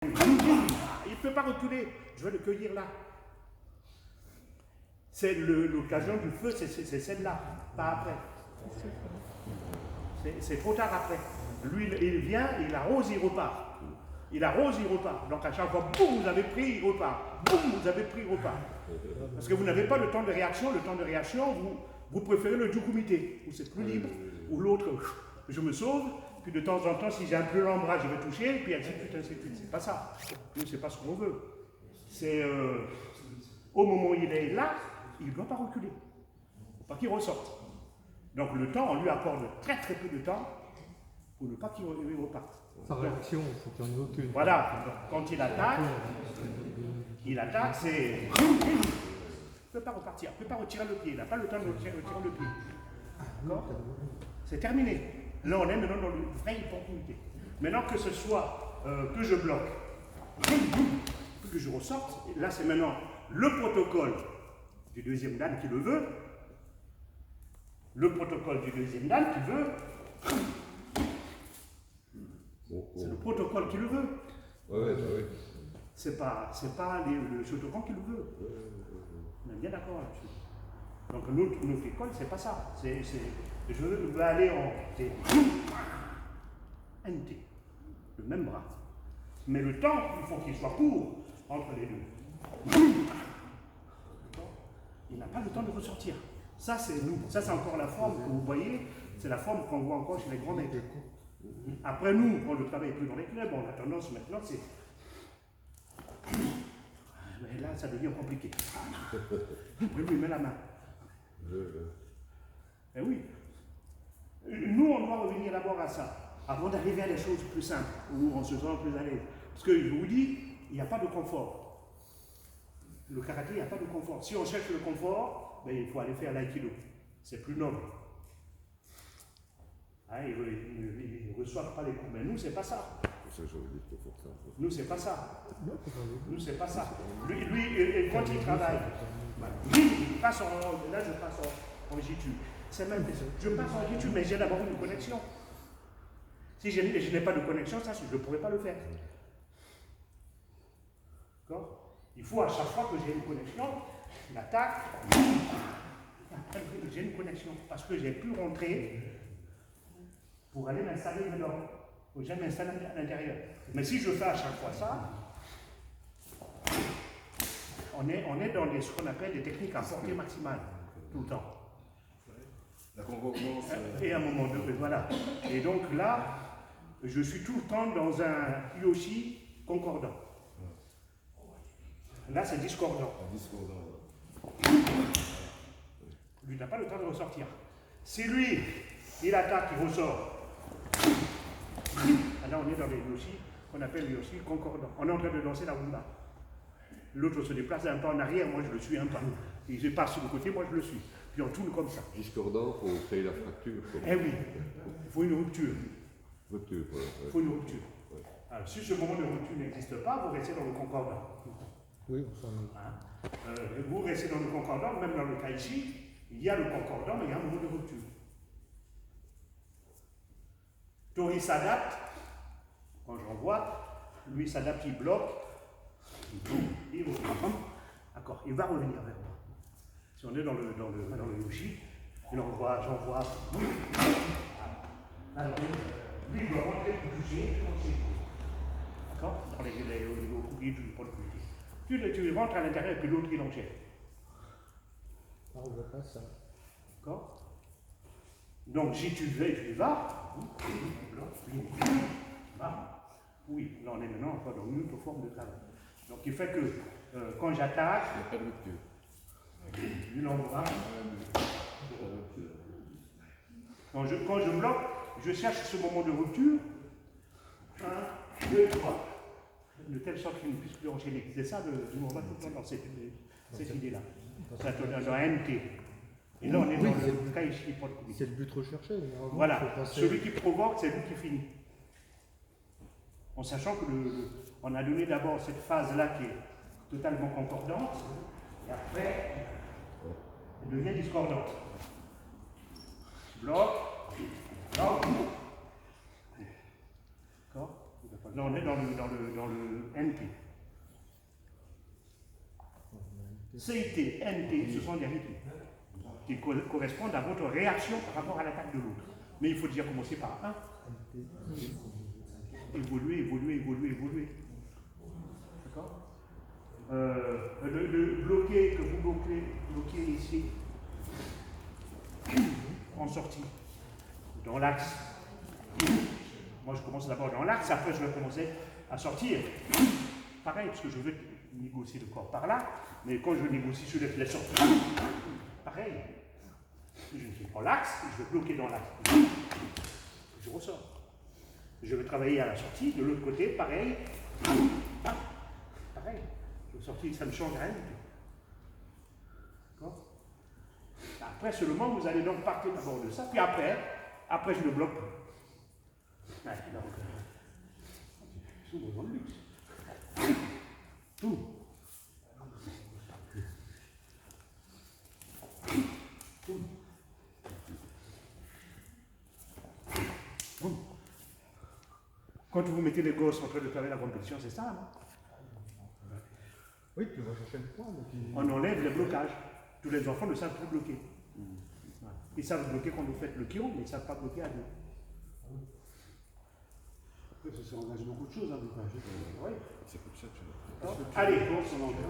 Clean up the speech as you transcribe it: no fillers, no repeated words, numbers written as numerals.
Il ne peut pas reculer. Je vais le cueillir là. C'est l'occasion du feu, c'est celle-là, pas après. C'est trop tard après. Lui, il vient, il arrose, il repart. Il arrose, il repart. Donc à chaque fois, boum, vous avez pris, il repart. Boum, vous avez pris, il repart. Parce que vous n'avez pas le temps de réaction. Le temps de réaction, vous préférez le dukumité, où c'est plus libre, ou l'autre, je me sauve. Puis de temps en temps, si j'ai un plus long bras, je vais toucher, et puis elle dit putain, c'est pas ça. Nous, c'est pas ce qu'on veut. C'est au moment où il est là, il ne doit pas reculer. Il ne faut pas qu'il ressorte. Donc le temps, on lui accorde très très peu de temps pour ne pas qu'il reparte. Sa réaction, c'est qu'il n'y en a aucune. Voilà, donc, quand il attaque, c'est. Il ne peut pas repartir, il ne peut pas retirer le pied, il n'a pas le temps de retirer le pied. D'accord? C'est terminé. Là, on est maintenant dans une vraie opportunité. Maintenant que ce soit que je bloque, que je ressorte, là c'est maintenant le protocole du deuxième dan qui le veut. Le protocole du deuxième dan qui veut. C'est le protocole qui le veut. Oui. C'est pas le Shotokan qui le veut. On est bien d'accord là-dessus. Donc notre école, c'est pas ça. Je veux aller en NT, le même bras. Mais le temps, il faut qu'il soit court entre les deux. Il n'a pas le temps de ressortir. Ça, c'est nous. Ça, c'est encore la forme que vous voyez. C'est la forme qu'on voit encore chez les grands maîtres. Après nous, on ne travaille plus dans les clubs, on a tendance maintenant, c'est. Mais là, ça devient compliqué. Après, lui, il met la main. Eh oui. Nous, on doit revenir d'abord à ça, avant d'arriver à des choses plus simples, où on se sent plus à l'aise. Parce que je vous dis, il n'y a pas de confort. Le karaté, il n'y a pas de confort. Si on cherche le confort, ben, il faut aller faire l'aïkido. C'est plus noble. Hein, ils ne reçoivent pas les coups. Mais nous, c'est pas ça. Nous, c'est pas ça. Nous, c'est pas ça. Lui, quand il travaille, il passe là, je passe en J-tube. C'est même, je passe en J-tube, mais j'ai d'abord une connexion. Si je n'ai pas de connexion, ça, je ne pourrais pas le faire. D'accord? Il faut à chaque fois que j'ai une connexion, une attaque, j'ai une connexion. Parce que j'ai pu rentrer pour aller m'installer dedans. Il faut jamais m'installer à l'intérieur. Mais si je fais à chaque fois ça, on est dans ce qu'on appelle des techniques à portée maximale, tout le temps. Et à un moment donné, voilà. Et donc là, je suis tout le temps dans un Yoshi concordant. Là, c'est discordant. Lui n'a pas le temps de ressortir. Si lui, il attaque, il ressort. Là, on est dans les Yoshi qu'on appelle les Yoshi concordants. On est en train de danser la rumba. L'autre se déplace un pas en arrière, moi je le suis un pas. Il se passe sur le côté, moi je le suis. Puis on tourne comme ça. Discordant pour créer la fracture. Eh oui, il faut une rupture. Rupture, Il faut une rupture. Ouais. Alors, si ce moment de rupture n'existe pas, vous restez dans le concordant. Oui, enfin. Vous restez dans le concordant, même dans le tai chi, il y a le concordant, mais il y a un moment de rupture. Tori s'adapte, quand j'envoie, lui s'adapte, il bloque, il revient. D'accord, il va revenir vers moi. Si on est dans le yoshi, j'envoie. Alors, lui, il doit rentrer pour toucher, d'accord? Dans les coups, tu ne peux pas le toucher. Tu rentres à l'intérieur et puis l'autre, il enchaîne. Ah, on ne voit pas ça. D'accord? Donc, si tu veux, tu y vas. Oui, là, on est maintenant encore dans une autre forme de travail. Donc, il fait que quand j'attaque, il n'y a pas de rupture. Lui l'envoie. Quand je bloque, je cherche ce moment de rupture. 1, 2, 3. De telle sorte qu'il ne puisse plus enchaîner. C'est ça, on va tout le temps dans cette idée-là. Ça donne dans NT. Et là, on est dans le Kaishi Podkumi. C'est le but recherché. Voilà. Celui qui provoque, c'est lui qui finit. En sachant que on a donné d'abord cette phase-là qui est totalement concordante, et après, elle devient discordante. Bloc, bloc. D'accord? Là, on est dans le NP. CIT, NT, ce sont des rythmes qui correspondent à votre réaction par rapport à l'attaque de l'autre. Mais il faut déjà commencer par un. Évoluer. D'accord? Le bloqué que vous bloquez ici, en sortie, dans l'axe. Moi, je commence d'abord dans l'axe, après je vais commencer à sortir. Pareil, parce que je veux négocier le corps par là, mais quand je négocie sur les sorties, pareil. Je prends l'axe, je vais bloquer dans l'axe. Je ressors. Je vais travailler à la sortie, de l'autre côté, pareil. Ah, pareil. Je vais sortir, ça ne change rien du tout. D'accord? Après, seulement, vous allez donc partir d'abord de ça, puis après je le bloque. Ouais, donc, ils sont dans le luxe. Tout. Quand vous mettez les gosses en train de faire la compétition, c'est ça, non? Oui, tu vas chercher le point. On enlève les blocages. Tous les enfants ne savent plus bloquer. Ils savent bloquer quand vous faites le kion, mais ils ne savent pas bloquer à deux. Après, ça engage beaucoup de choses, hein, blocage. Oui. C'est comme ça que tu vas. Allez, on s'en engage.